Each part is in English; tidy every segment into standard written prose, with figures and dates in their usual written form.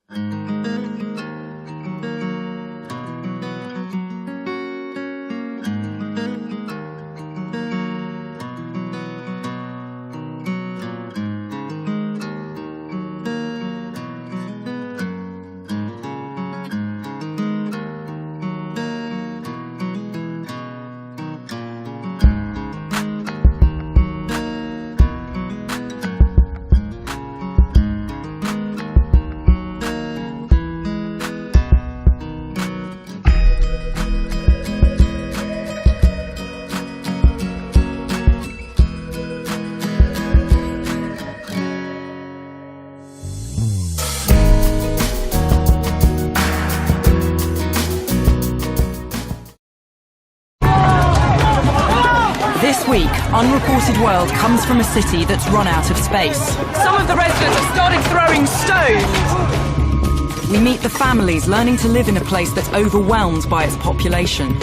This week, Unreported World comes from a city that's run out of space. Some of the residents have started throwing stones. We meet the families learning to live in a place that's overwhelmed by its population.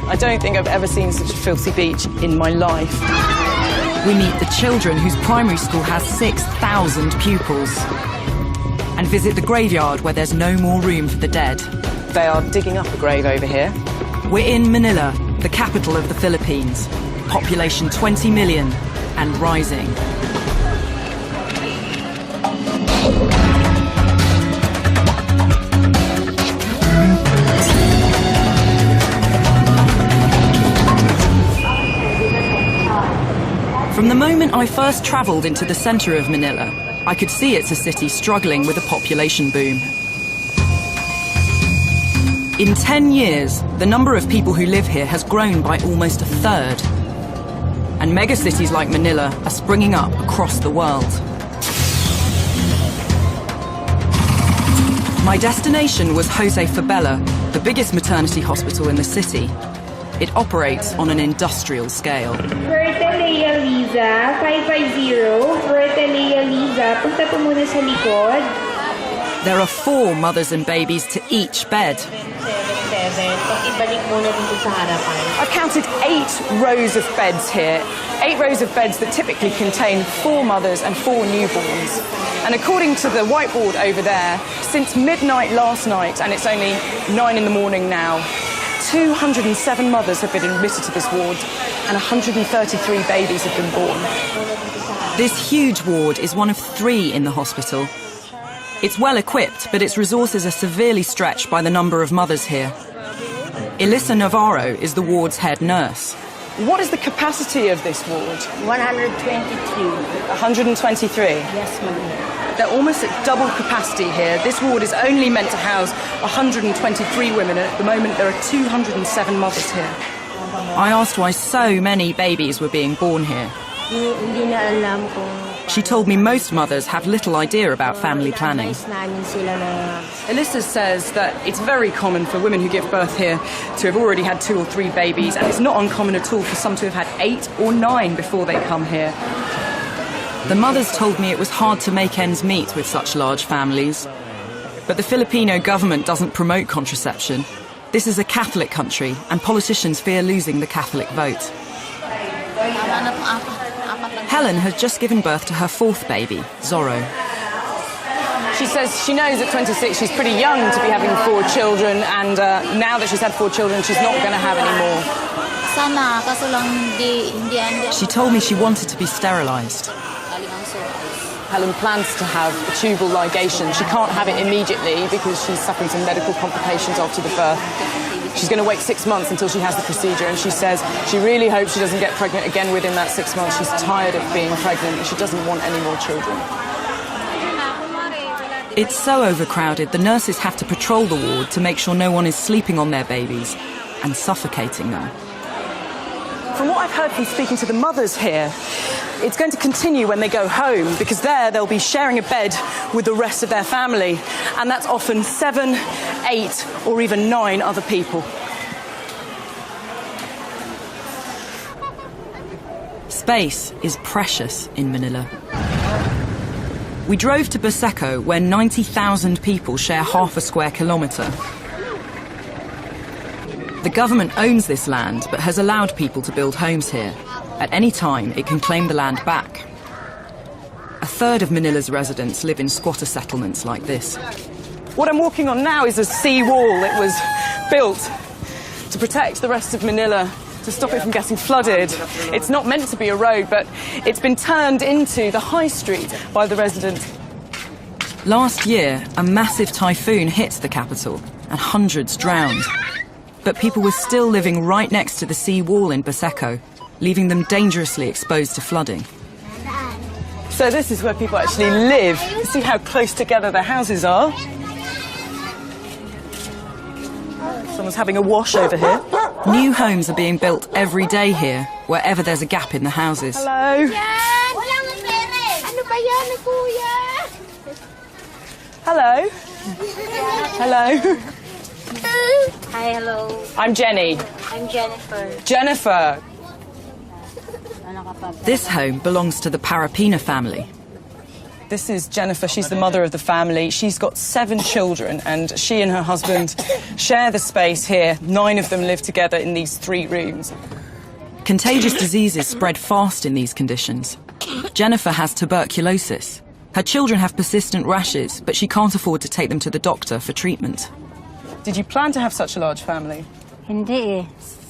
I don't think I've ever seen such a filthy beach in my life. We meet the children whose primary school has 6,000 pupils. And visit the graveyard where there's no more room for the dead. They are digging up a grave over here. We're in Manila, the capital of the Philippines. Population 20 million and rising. From the moment I first travelled into the centre of Manila, I could see it's a city struggling with a population boom. In 10 years, the number of people who live here has grown by almost a third. And megacities like Manila are springing up across the world. My destination was Jose Fabella, the biggest maternity hospital in the city. It operates on an industrial scale. Bertelea Liza, 550. Bertelea Liza, punta po muna sa likod. There are 4 mothers and babies to each bed. I've counted 8 rows of beds here. 8 rows of beds that typically contain 4 mothers and 4 newborns. And according to the whiteboard over there, since midnight last night, and it's only 9 in the morning now, 207 mothers have been admitted to this ward and 133 babies have been born. This huge ward is one of 3 in the hospital. It's well equipped, but its resources are severely stretched by the number of mothers here. Elissa Navarro is the ward's head nurse. What is the capacity of this ward? 123. 123? Yes, ma'am. They're almost at double capacity here. This ward is only meant to house 123 women, and at the moment there are 207 mothers here. I asked why so many babies were being born here. She told me most mothers have little idea about family planning. Elissa says that it's very common for women who give birth here to have already had 2 or 3 babies, and it's not uncommon at all for some to have had 8 or 9 before they come here. The mothers told me it was hard to make ends meet with such large families. But the Filipino government doesn't promote contraception. This is a Catholic country, and politicians fear losing the Catholic vote. Helen has just given birth to her 4th baby, Zorro. She says she knows at 26 she's pretty young to be having 4 children, and now that she's had 4 children, she's not going to have any more. She told me she wanted to be sterilised. Helen plans to have a tubal ligation. She can't have it immediately because she's suffering some medical complications after the birth. She's going to wait 6 months until she has the procedure, and she says she really hopes she doesn't get pregnant again within that 6 months. She's tired of being pregnant and she doesn't want any more children. It's so overcrowded, the nurses have to patrol the ward to make sure no one is sleeping on their babies and suffocating them. From what I've heard from speaking to the mothers here, it's going to continue when they go home, because there they'll be sharing a bed with the rest of their family, and that's often 7, 8 or even 9 other people. Space is precious in Manila. We drove to Baseco, where 90,000 people share half a square kilometre. The government owns this land, but has allowed people to build homes here. At any time, it can claim the land back. A third of Manila's residents live in squatter settlements like this. What I'm walking on now is a sea wall. It was built to protect the rest of Manila, to stop it from getting flooded. It's not meant to be a road, but it's been turned into the high street by the residents. Last year, a massive typhoon hit the capital and hundreds drowned. But people were still living right next to the sea wall in Baseco, leaving them dangerously exposed to flooding. So this is where people actually live. You see how close together their houses are. Someone's having a wash over here. New homes are being built every day here, wherever there's a gap in the houses. Hello. Hello. Hello. Hi, hello. I'm Jenny. I'm Jennifer. Jennifer. This home belongs to the Parapina family. This is Jennifer. She's the mother of the family. She's got 7 children, and she and her husband share the space here. 9 of them live together in these 3 rooms. Contagious diseases spread fast in these conditions. Jennifer has tuberculosis. Her children have persistent rashes, but she can't afford to take them to the doctor for treatment. Did you plan to have such a large family? Hindi eh.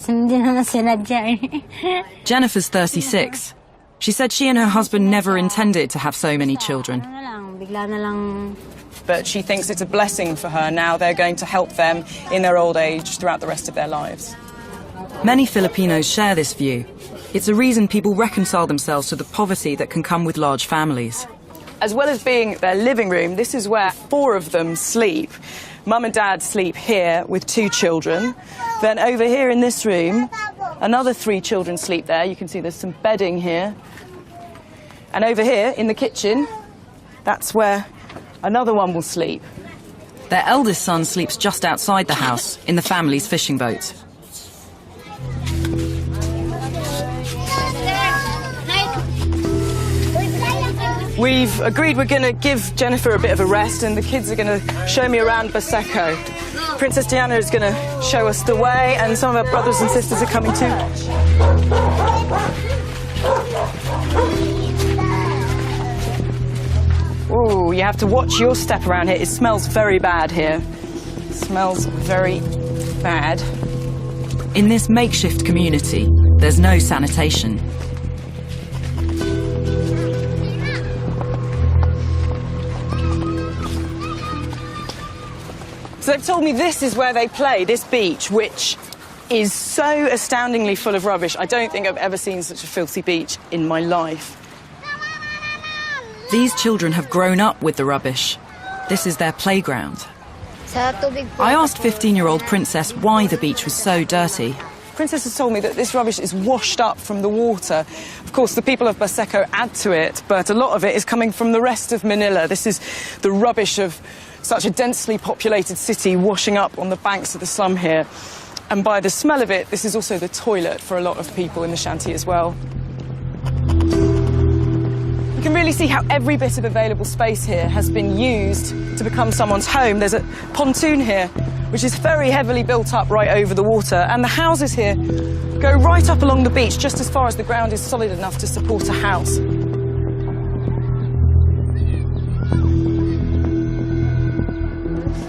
Hindi naman sinadya eh. Jennifer's 36. She said she and her husband never intended to have so many children. Ano na lang, bigla na lang. But she thinks it's a blessing for her. Now they're going to help them in their old age throughout the rest of their lives. Many Filipinos share this view. It's a reason people reconcile themselves to the poverty that can come with large families. As well as being their living room, this is where 4 of them sleep. Mum and Dad sleep here with 2 children. Then over here in this room, another 3 children sleep there. You can see there's some bedding here. And over here in the kitchen, that's where another one will sleep. Their eldest son sleeps just outside the house, in the family's fishing boat. We've agreed we're going to give Jennifer a bit of a rest, and the kids are going to show me around Baseco. Princess Diana is going to show us the way, and some of her brothers and sisters are coming too. Ooh, you have to watch your step around here. It smells very bad here. It smells very bad. In this makeshift community, there's no sanitation. So they've told me this is where they play, this beach, which is so astoundingly full of rubbish. I don't think I've ever seen such a filthy beach in my life. These children have grown up with the rubbish. This is their playground. Sa tubig po. I asked 15-year-old Princess why the beach was so dirty. Princess has told me that this rubbish is washed up from the water. Of course, the people of Baseco add to it, but a lot of it is coming from the rest of Manila. This is the rubbish of such a densely populated city washing up on the banks of the slum here. And by the smell of it, this is also the toilet for a lot of people in the shanty as well. You can really see how every bit of available space here has been used to become someone's home. There's a pontoon here, which is very heavily built up right over the water, and the houses here go right up along the beach, just as far as the ground is solid enough to support a house.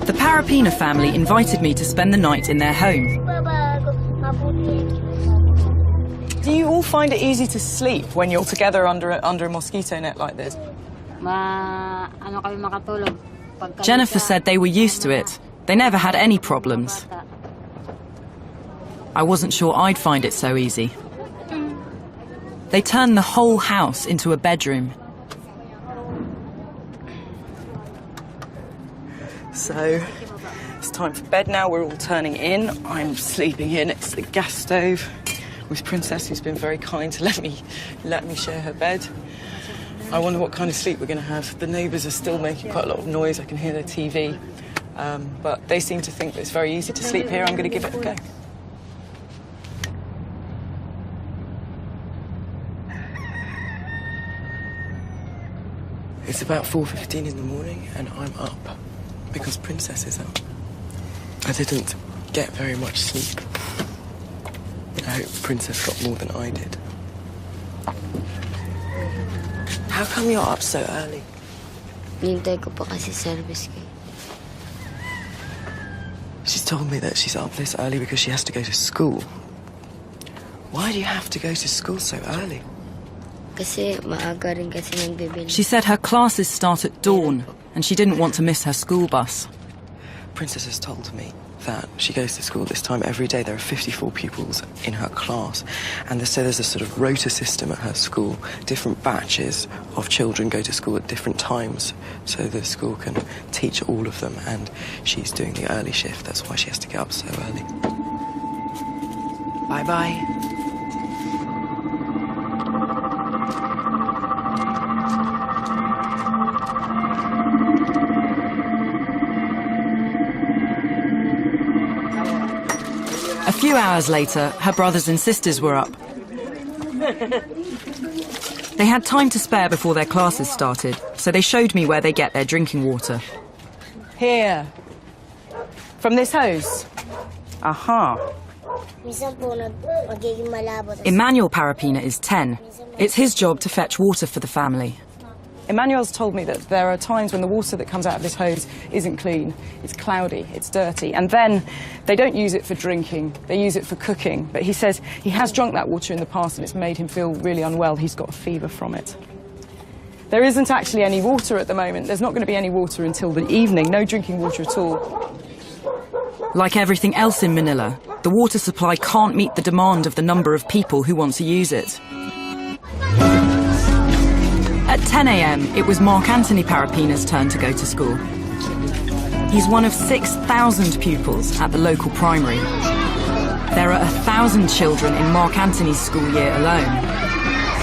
The Parapina family invited me to spend the night in their home. Do you all find it easy to sleep when you're together under a mosquito net like this? Ano kami makatulog. Jennifer said they were used to it. They never had any problems. I wasn't sure I'd find it so easy. They turned the whole house into a bedroom. So it's time for bed now. We're all turning in. I'm sleeping here next to the gas stove with Princess, who's been very kind to let me share her bed. I wonder what kind of sleep we're going to have. The neighbours are still making quite a lot of noise. I can hear their TV. But they seem to think that it's very easy to sleep here. I'm going to give it a go. It's about 4:15 in the morning, and I'm up because Princess is up. I didn't get very much sleep. I hope Princess got more than I did. How come you're up so early? Nintay ko po kasi service ko. She's told me that she's up this early because she has to go to school. Why do you have to go to school so early? She said her classes start at dawn and she didn't want to miss her school bus. Princess has told me that she goes to school this time every day. There are 54 pupils in her class, and so there's a sort of rota system at her school. Different batches of children go to school at different times, so the school can teach all of them, and she's doing the early shift. That's why she has to get up so early. Bye-bye. A few hours later, her brothers and sisters were up. They had time to spare before their classes started, so they showed me where they get their drinking water. Here. From this hose? Aha. Emmanuel Parapina is 10. It's his job to fetch water for the family. Emmanuel's told me that there are times when the water that comes out of this hose isn't clean, it's cloudy, it's dirty, and then they don't use it for drinking, they use it for cooking. But he says he has drunk that water in the past and it's made him feel really unwell. He's got a fever from it. There isn't actually any water at the moment. There's not going to be any water until the evening, no drinking water at all. Like everything else in Manila, the water supply can't meet the demand of the number of people who want to use it. At 10 a.m, it was Mark Anthony Parapina's turn to go to school. He's one of 6,000 pupils at the local primary. There are 1,000 children in Mark Anthony's school year alone.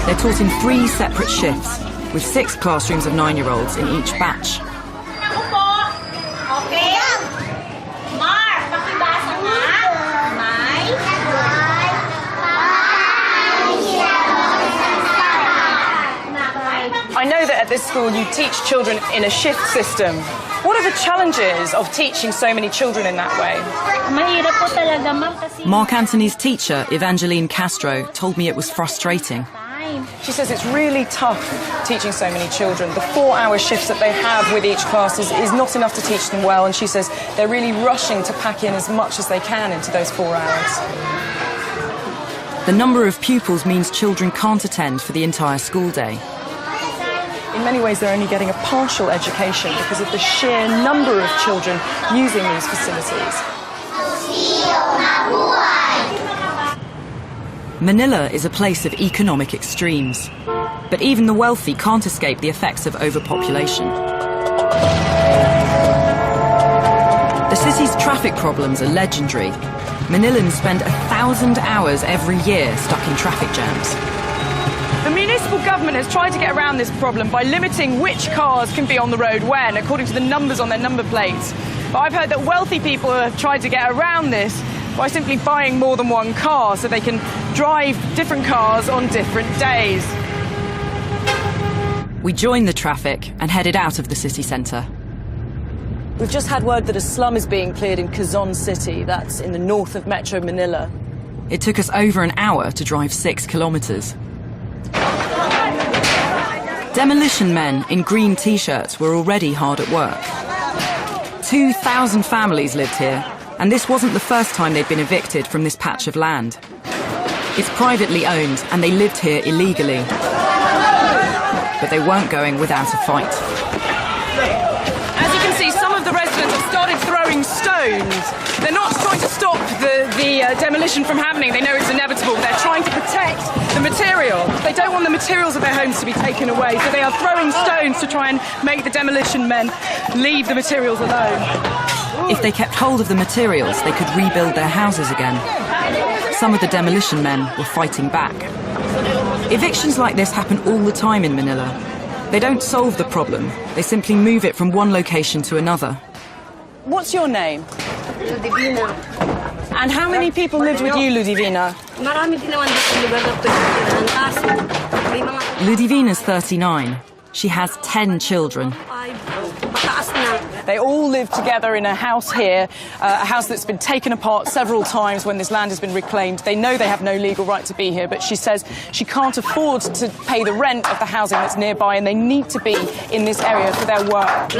They're taught in 3 separate shifts, with 6 classrooms of 9-year-olds in each batch. I know that at this school you teach children in a shift system. What are the challenges of teaching so many children in that way? Mark Anthony's teacher, Evangeline Castro, told me it was frustrating. She says it's really tough teaching so many children. The 4-hour shifts that they have with each class is not enough to teach them well, and she says they're really rushing to pack in as much as they can into those 4 hours. The number of pupils means children can't attend for the entire school day. In many ways, they're only getting a partial education because of the sheer number of children using these facilities. Manila is a place of economic extremes, but even the wealthy can't escape the effects of overpopulation. The city's traffic problems are legendary. Manilans spend 1,000 hours every year stuck in traffic jams. The municipal government has tried to get around this problem by limiting which cars can be on the road when, according to the numbers on their number plates. But I've heard that wealthy people have tried to get around this by simply buying more than one car so they can drive different cars on different days. We joined the traffic and headed out of the city centre. We've just had word that a slum is being cleared in Quezon City, that's in the north of Metro Manila. It took us over an hour to drive 6 kilometres. Demolition men in green t-shirts were already hard at work. 2,000 families lived here, and this wasn't the first time they'd been evicted from this patch of land. It's privately owned, and they lived here illegally. But they weren't going without a fight. As you can see, some of the residents have started throwing stones. They're not trying to stop the demolition from happening. They know it's inevitable. They're trying to protect the material. They don't want the materials of their homes to be taken away, so they are throwing stones to try and make the demolition men leave the materials alone. If they kept hold of the materials, they could rebuild their houses again. Some of the demolition men were fighting back. Evictions like this happen all the time in Manila. They don't solve the problem, they simply move it from one location to another. What's your name? Ludivina. And how many people lived with you, Ludivina? Marami din naman dito sa lugar na ito. May mga Ludivina's 39. She has 10 children. pataas na. They all live together in a house here, a house that's been taken apart several times when this land has been reclaimed. They know they have no legal right to be here, but she says she can't afford to pay the rent of the housing that's nearby, and they need to be in this area for their work.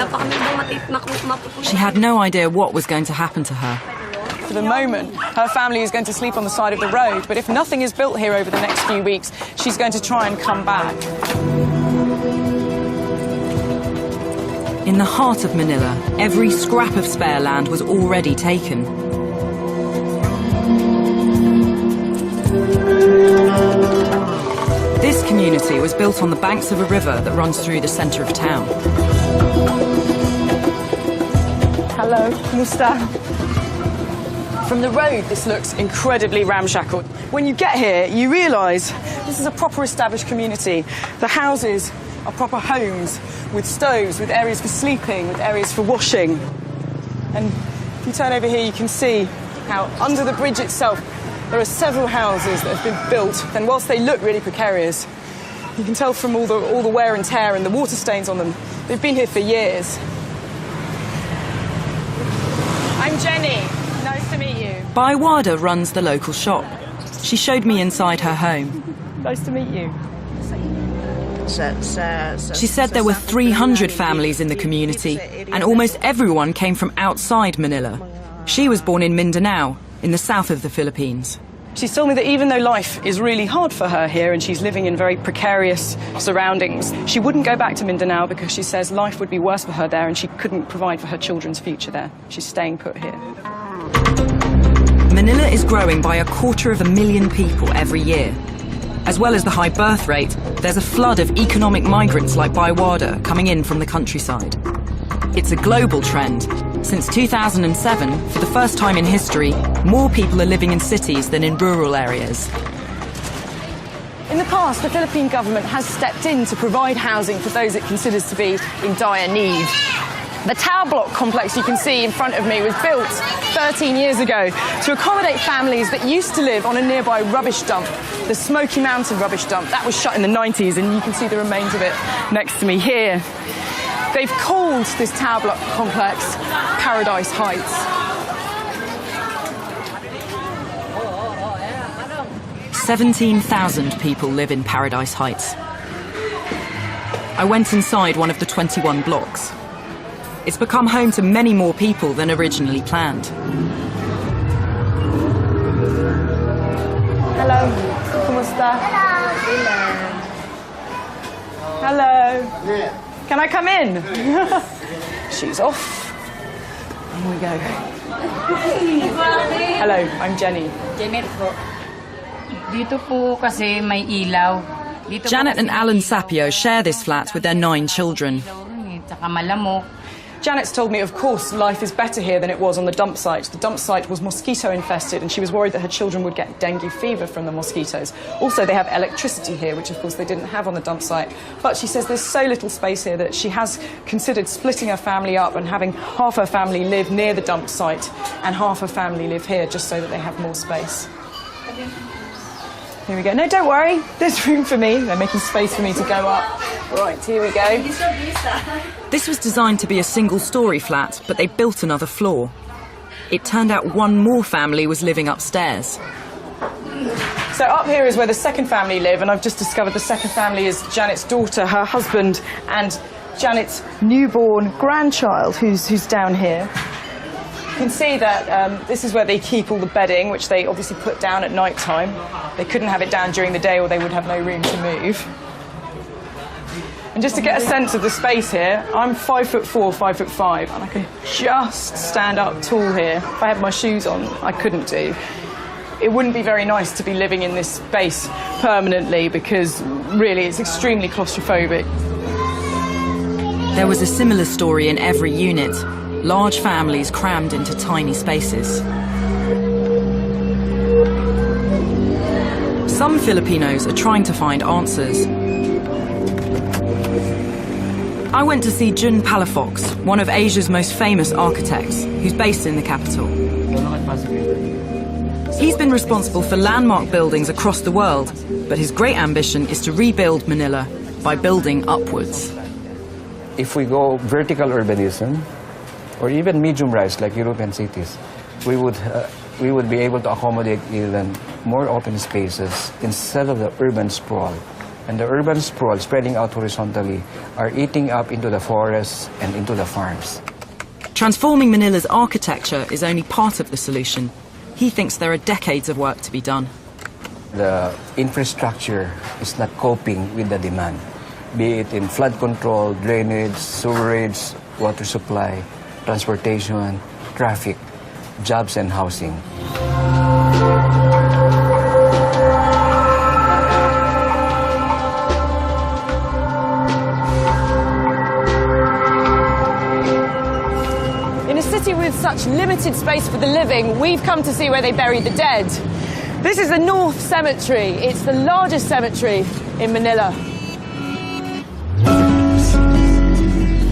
She had no idea what was going to happen to her. for the moment, her family is going to sleep on the side of the road. But if nothing is built here over the next few weeks, she's going to try and come back. In the heart of Manila, every scrap of spare land was already taken. This community was built on the banks of a river that runs through the centre of town. Hello, Musta. From the road, this looks incredibly ramshackle. When you get here, you realise this is a proper established community. The houses are proper homes with stoves, with areas for sleeping, with areas for washing. And if you turn over here, you can see how under the bridge itself, there are several houses that have been built. And whilst they look really precarious, you can tell from all the wear and tear and the water stains on them, they've been here for years. I'm Jenny. Nice to meet you. Baiwada runs the local shop. She showed me inside her home. Nice to meet you. She said there were 300 families in the community, and almost everyone came from outside Manila. She was born in Mindanao, in the south of the Philippines. She's told me that even though life is really hard for her here and she's living in very precarious surroundings, she wouldn't go back to Mindanao because she says life would be worse for her there and she couldn't provide for her children's future there. She's staying put here. Manila is growing by 250,000 people every year. As well as the high birth rate, there's a flood of economic migrants like Baiwada coming in from the countryside. It's a global trend. Since 2007, for the first time in history, more people are living in cities than in rural areas. In the past, the Philippine government has stepped in to provide housing for those it considers to be in dire need. The tower block complex you can see in front of me was built 13 years ago to accommodate families that used to live on a nearby rubbish dump, the Smoky Mountain rubbish dump. That was shut in the 90s, and you can see the remains of it next to me here. They've called this tower block complex Paradise Heights. "17,000 people live in Paradise Heights. I went inside one of the 21 blocks. It's become home to many more people than originally planned. Hello. Kumusta? Hello. Can I come in? Shoes off. Here we go. Hello, I'm Jenny. Janet po. Dito po kasi may ilaw. Dito Janet and Alan Sapio share this flat with their 9 children. Tsaka malamok. Janet's told me, of course, life is better here than it was on the dump site. The dump site was mosquito infested and she was worried that her children would get dengue fever from the mosquitoes. Also, they have electricity here, which of course they didn't have on the dump site. But she says there's so little space here that she has considered splitting her family up and having half her family live near the dump site and half her family live here just so that they have more space. Here we go. No, don't worry. There's room for me. They're making space for me to go up. Right, here we go. This was designed to be a single-storey flat, but they built another floor. It turned out one more family was living upstairs. So up here is where the second family live, and I've just discovered the second family is Janet's daughter, her husband, and Janet's newborn grandchild, who's down here. You can see that this is where they keep all the bedding, which they obviously put down at night time. They couldn't have it down during the day or they would have no room to move. And just to get a sense of the space here, I'm 5'4", 5'5", and I can just stand up tall here. If I had my shoes on, I couldn't do. It wouldn't be very nice to be living in this space permanently because really it's extremely claustrophobic. There was a similar story in every unit. Large families crammed into tiny spaces. Some Filipinos are trying to find answers. I went to see Jun Palafox, one of Asia's most famous architects, who's based in the capital. He's been responsible for landmark buildings across the world, but his great ambition is to rebuild Manila by building upwards. If we go vertical urbanism, or even medium-rise like European cities, we would be able to accommodate even more open spaces instead of the urban sprawl. And the urban sprawl spreading out horizontally are eating up into the forests and into the farms. Transforming Manila's architecture is only part of the solution. He thinks there are decades of work to be done. The infrastructure is not coping with the demand, be it in flood control, drainage, sewerage, water supply, transportation, traffic, jobs and housing. In a city with such limited space for the living, we've come to see where they bury the dead. This is the North Cemetery. It's the largest cemetery in Manila.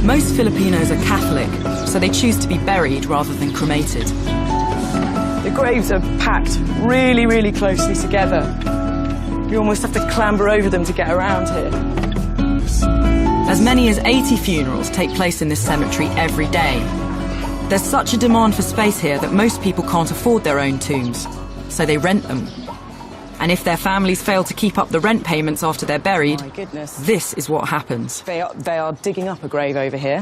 Most Filipinos are Catholic, so they choose to be buried rather than cremated. The graves are packed really, really closely together. You almost have to clamber over them to get around here. As many as 80 funerals take place in this cemetery every day. There's such a demand for space here that most people can't afford their own tombs, so they rent them. And if their families fail to keep up the rent payments after they're buried, My goodness. this is what happens. They are digging up a grave over here.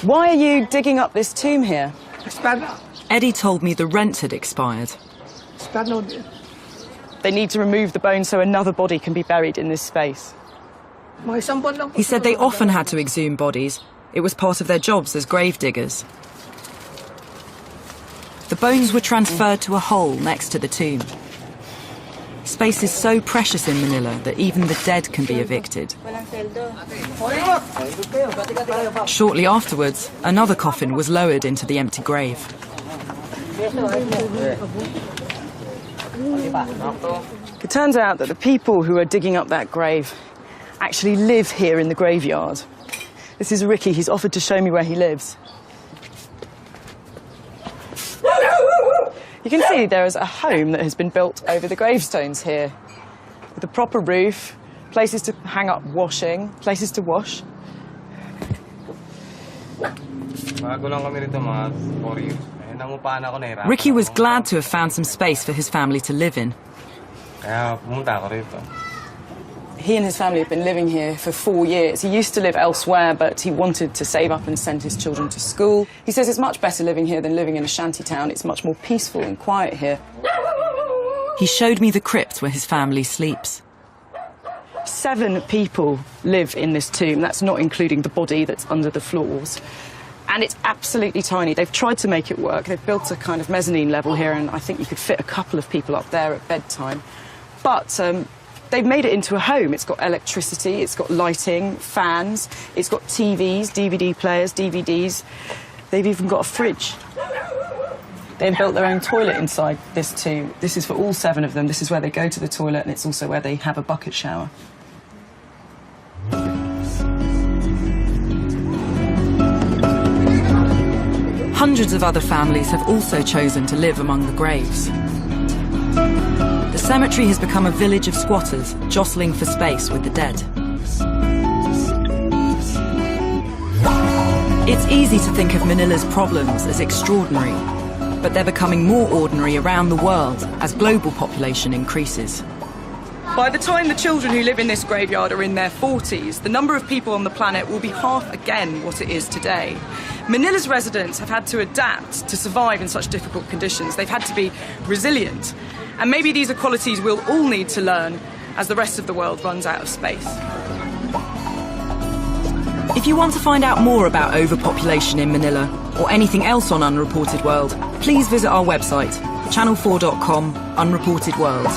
Why are you digging up this tomb here? Eddie told me the rent had expired. They need to remove the bones so another body can be buried in this space. He said they often had to exhume bodies. It was part of their jobs as grave diggers. The bones were transferred to a hole next to the tomb. Space is so precious in Manila that even the dead can be evicted. Shortly afterwards, another coffin was lowered into the empty grave. It turns out that the people who are digging up that grave actually live here in the graveyard. This is Ricky. He's offered to show me where he lives. You can see there is a home that has been built over the gravestones here, with a proper roof, places to hang up washing, places to wash. Ricky was glad to have found some space for his family to live in. He and his family have been living here for 4 years. He used to live elsewhere, but he wanted to save up and send his children to school. He says it's much better living here than living in a shanty town. It's much more peaceful and quiet here. He showed me the crypt where his family sleeps. 7 people live in this tomb. That's not including the body that's under the floors. And it's absolutely tiny. They've tried to make it work. They've built a kind of mezzanine level here, and I think you could fit a couple of people up there at bedtime. But they've made it into a home. It's got electricity, it's got lighting, fans, it's got TVs, DVD players, DVDs. They've even got a fridge. They've built their own toilet inside this tomb. This is for all 7 of them. This is where they go to the toilet, and it's also where they have a bucket shower. Hundreds of other families have also chosen to live among the graves. The cemetery has become a village of squatters, jostling for space with the dead. It's easy to think of Manila's problems as extraordinary, but they're becoming more ordinary around the world as global population increases. By the time the children who live in this graveyard are in their 40s, the number of people on the planet will be half again what it is today. Manila's residents have had to adapt to survive in such difficult conditions. They've had to be resilient. And maybe these are qualities we'll all need to learn as the rest of the world runs out of space. If you want to find out more about overpopulation in Manila or anything else on Unreported World, please visit our website, channel4.com, Unreported World.